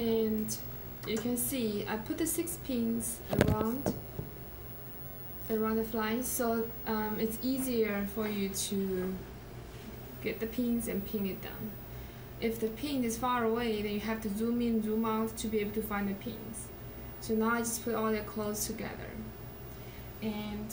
And you can see I put the 6 pins around the fly, so it's easier for you to get the pins and pin it down. If the pin is far away, then you have to zoom in, zoom out to be able to find the pins. So now I just put all the clothes together, and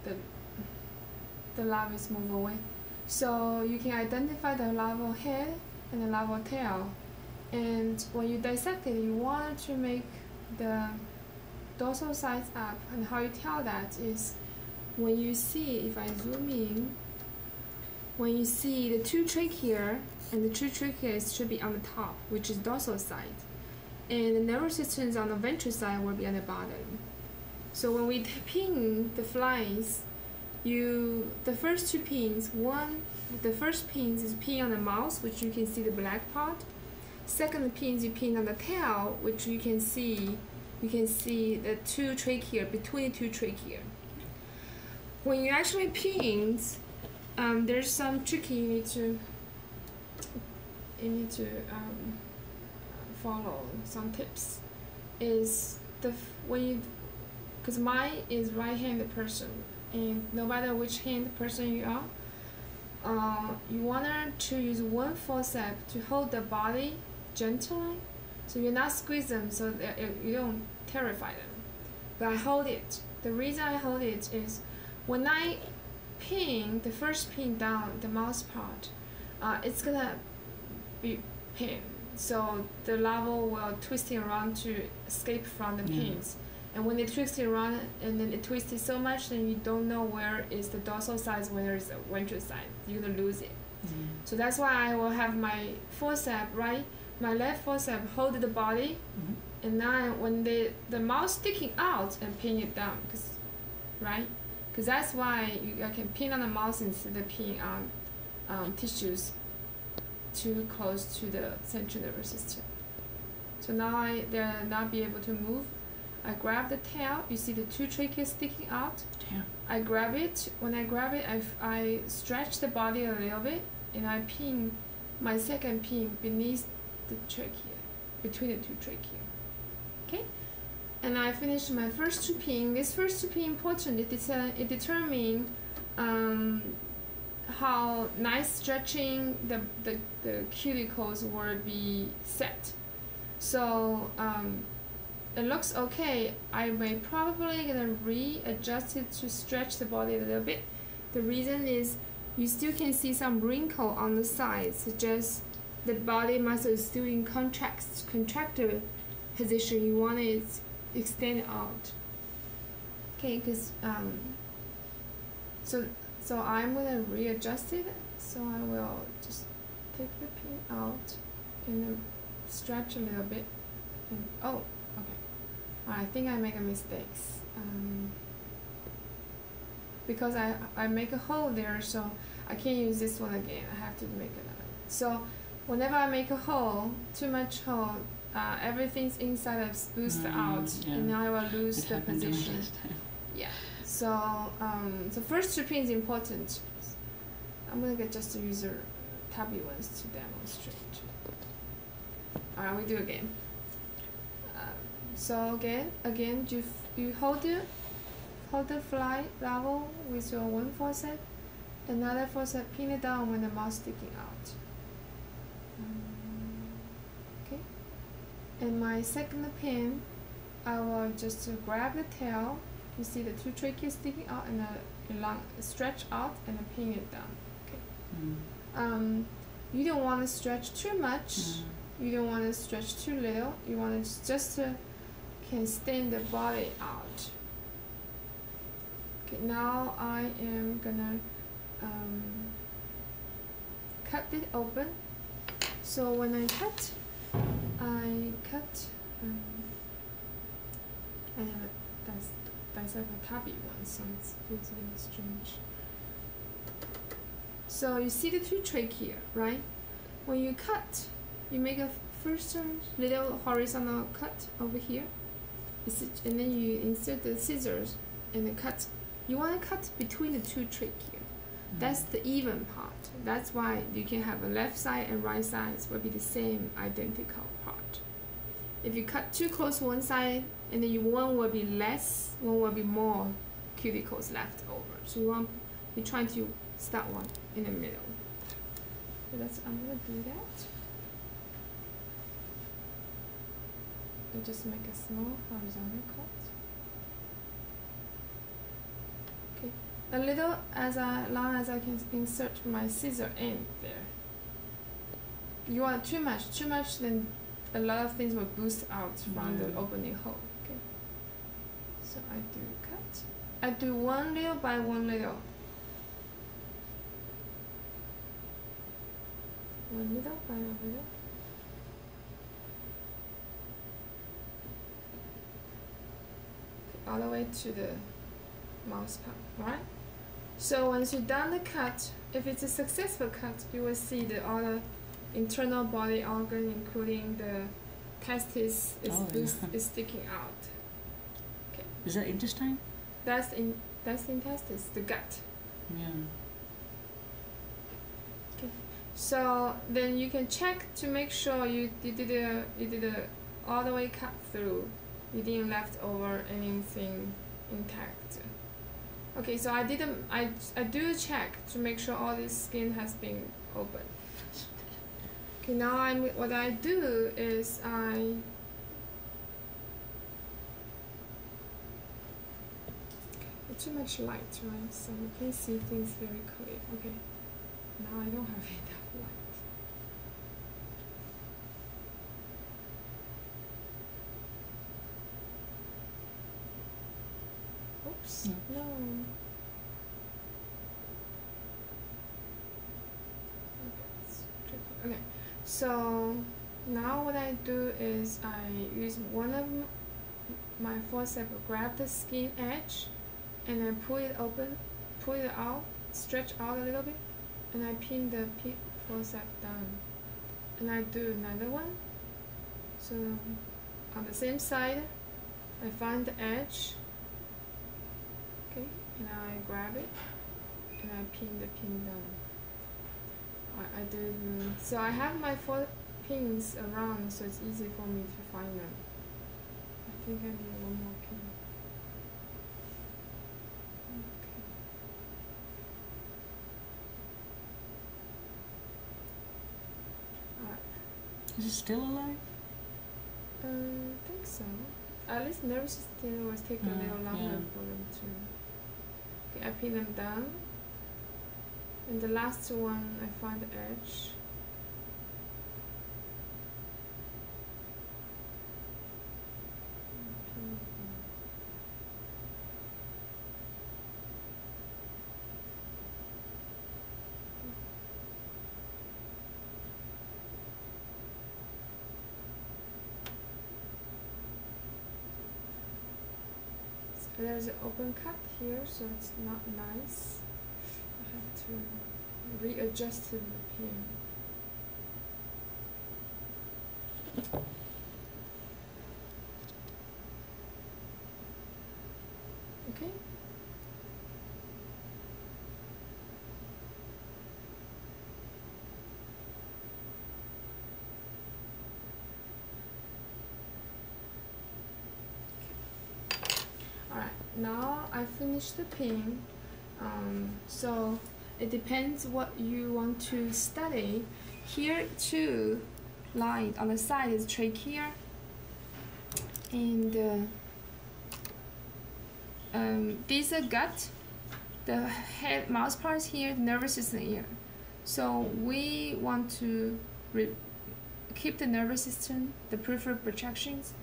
the larvae move away. So you can identify the larval head and the larval tail. And when you dissect it, you want to make the dorsal sides up. And how you tell that is when you see, if I zoom in, when you see the 2 trachea, and the 2 tracheas should be on the top, which is dorsal side, and the nervous systems on the ventral side will be on the bottom. So when we pin the flies, the first 2 pins, the first pin is pin on the mouth, which you can see the black part. Second pin you pin on the tail, which you can see the 2 trachea, between the 2 trachea. When you actually pin, there's some tricky you need to follow some tips. Is because mine is right-handed person, and no matter which hand person you are, you want to use one forceps to hold the body gently, so you're not squeeze them so that you don't terrify them. But I hold it. The reason I hold it is when I pin the first pin down the mouth part, it's gonna be pinned, so the larva will twisting around to escape from the pins. And when it twists around and then it twisted so much, then you don't know where is the dorsal side, where is the ventral side. You're gonna lose it. So that's why I will have my forceps, right? My left forceps hold the body, and now when the mouth sticking out and pin it down, because that's why I can pin on the mouth instead of pin on tissues too close to the central nervous system. So now they'll not be able to move. I grab the tail. You see the 2 tracheas sticking out. Yeah. I grab it. When I grab it, I stretch the body a little bit, and I pin my second pin beneath the trachea, between the 2 trachea. Okay, and I finished my first 2 pins. This first 2 pins important. It determines how nice stretching the cuticles will be set. So it looks okay. I may probably gonna readjust it to stretch the body a little bit. The reason is you still can see some wrinkle on the sides, suggests the body muscle is still in contracted position. You want it extend out. Okay, because so I'm gonna readjust it. So I will just take the pin out and stretch a little bit. And, oh, okay. I think I make a mistake. Because I make a hole there, so I can't use this one again. I have to make another. So whenever I make a hole, too much hole, everything's inside of boost out, and now I will lose the position. Yeah. So the first 2 pins important. I'm gonna get just to use the tabby ones to demonstrate. Alright, we do again. So again, you hold the fly larva with your one forceps, another forceps pin it down when the mouth sticking out. Okay, and my second pin, I will just grab the tail. You see the 2 tracheas sticking out and a long stretch out and pin it down. Okay. You don't want to stretch too much. You don't want to stretch too little. You want to just can stand the body out. Okay, now I am gonna cut it open. So when I cut, and that's like a tabby one, so it's really strange. So you see the 2 trachea, right? When you cut, you make a first little horizontal cut over here, and then you insert the scissors and then cut. You want to cut between the 2 trachea. That's the even part. That's why you can have a left side and right sides will be the same identical part. If you cut too close one side, and then one will be less, one will be more cuticles left over. So you trying to start one in the middle. So I'm gonna do that. And just make a small horizontal cut. Okay, a little long as I can insert my scissor end there. You want too much, then a lot of things will boost out from the opening hole. Okay, so I do cut. I do one little by one little. One little by one little. All the way to the mouse part, right? So once you're done the cut, if it's a successful cut, you will see all the internal body organ, including the testis, is sticking out. Okay. Is that intestine? That's the intestines, the gut. Yeah. Okay. So then you can check to make sure you did a all the way cut through. You didn't left over anything intact. Okay, so I do a check to make sure all this skin has been open. Okay, now what I do is too much light, right? So you can see things very clear. Okay, now I don't have enough light. Oops, no. Okay, so now what I do is I use one of my forceps, grab the skin edge, and then pull it open, pull it out, stretch out a little bit, and I pin the forceps down. And I do another one. So on the same side, I find the edge. Okay, and I grab it and I pin the pin down. So I have my 4 pins around, so it's easy for me to find them. I think I need one more pin. Okay. Alright. Is it still alive? I think so. At least nervous system will take a little longer for them to. Okay, I pin them down. And the last one, I find the edge. So there's an open cut here, so it's not nice. I have to readjust the pin. Okay. Alright, now I finished the pin. So it depends what you want to study. Here two lines on the side is trachea, and these are gut, the head mouth part here, nervous system here. So we want to keep the nervous system, the peripheral projections,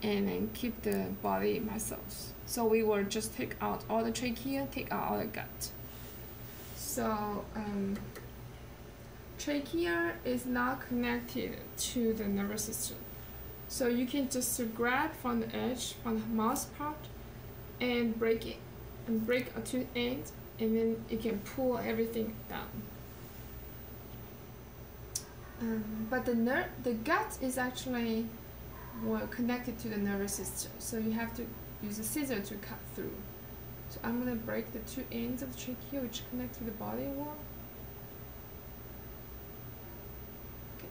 and then keep the body muscles. So we will just take out all the trachea, take out all the gut. So trachea is not connected to the nervous system. So you can just grab from the edge, from the mouth part, and break it, and break a two ends, and then you can pull everything down. But the gut is actually more connected to the nervous system, so you have to use a scissor to cut through. So I'm gonna break the two ends of the trachea which connect to the body wall. Okay.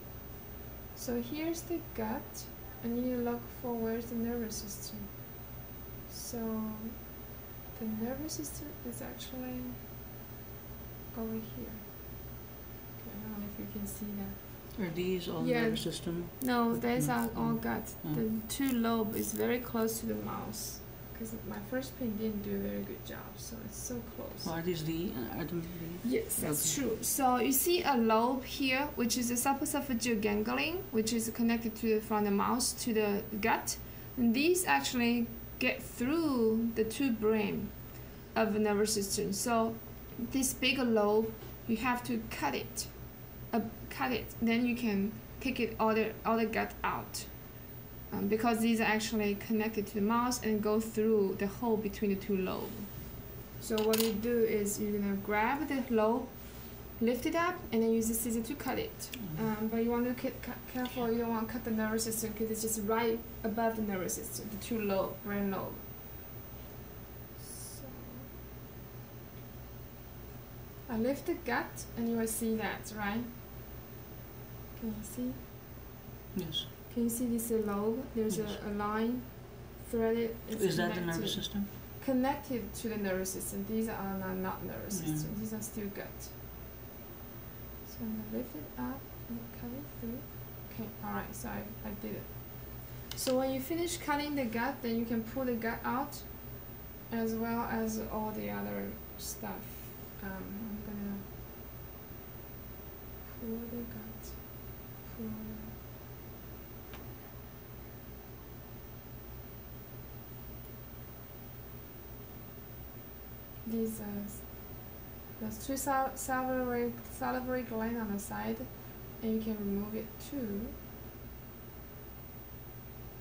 So here's the gut, and you need to look for where's the nervous system. So the nervous system is actually over here. Okay, I don't know if you can see that. Are these all nervous system? No, these are all gut. The two lobe is very close to the mouth. Because my first pen didn't do a very good job, so it's so close. Are these the? Are them the? Yes, that's true. So you see a lobe here, which is a subesophageal ganglion, which is connected to from the mouth to the gut. And these actually get through the two brain of the nervous system. So this bigger lobe, you have to cut it. Then you can take it all the gut out. Because these are actually connected to the mouth and go through the hole between the two lobes. So what you do is you're gonna grab the lobe, lift it up, and then use the scissor to cut it. But you want to be careful, you don't want to cut the nervous system because it's just right above the nervous system, the two lobe, brain lobe. So I lift the gut and you will see that, right? Can you see? Yes. Can you see this lobe? There's yes. a line threaded. Is that the nervous system? Connected to the nervous system. These are not nervous system. These are still gut. So I'm going to lift it up and cut it through. Okay, alright, so I did it. So when you finish cutting the gut, then you can pull the gut out as well as all the other stuff. I'm going to pull the gut. Pull these there's two salivary gland on the side, and you can remove it too.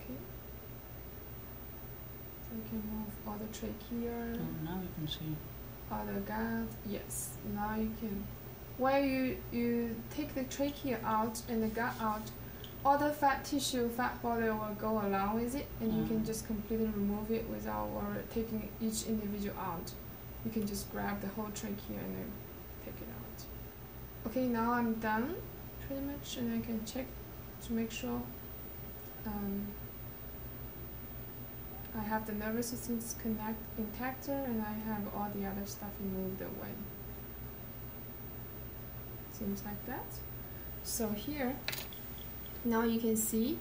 Okay. So you can remove all the trachea. Oh, now you can see. All the gut. Yes. Now you can. Where you take the trachea out and the gut out, all the fat tissue, fat body will go along with it, and you can just completely remove it without taking each individual out. You can just grab the whole trachea and then pick it out. Okay, now I'm done pretty much, and I can check to make sure I have the nervous system intact, and I have all the other stuff removed away. Seems like that. So here, now you can see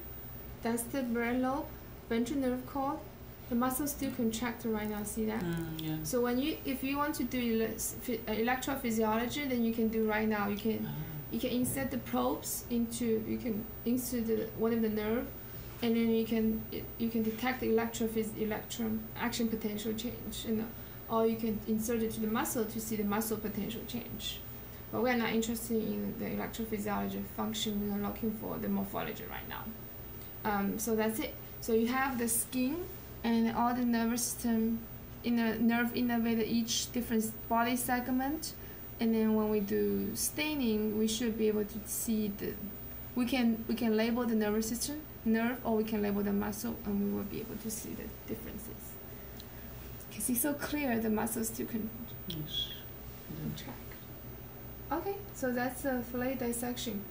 that's the brain lobe, ventral nerve cord. The muscles still contract right now. See that? Yeah. So if you want to do electrophysiology, then you can do right now. You can insert the probes into one of the nerve, and then you can detect the electron action potential change, or you can insert it to the muscle to see the muscle potential change. But we are not interested in the electrophysiology function. We are looking for the morphology right now. So that's it. So you have the skin and all the nervous system nerve innervated each different body segment, and then when we do staining, we should be able to see we can label the nervous system nerve, or we can label the muscle, and we will be able to see the differences. You can see so clear the muscles still yes. contract. Okay, so that's the fillet dissection.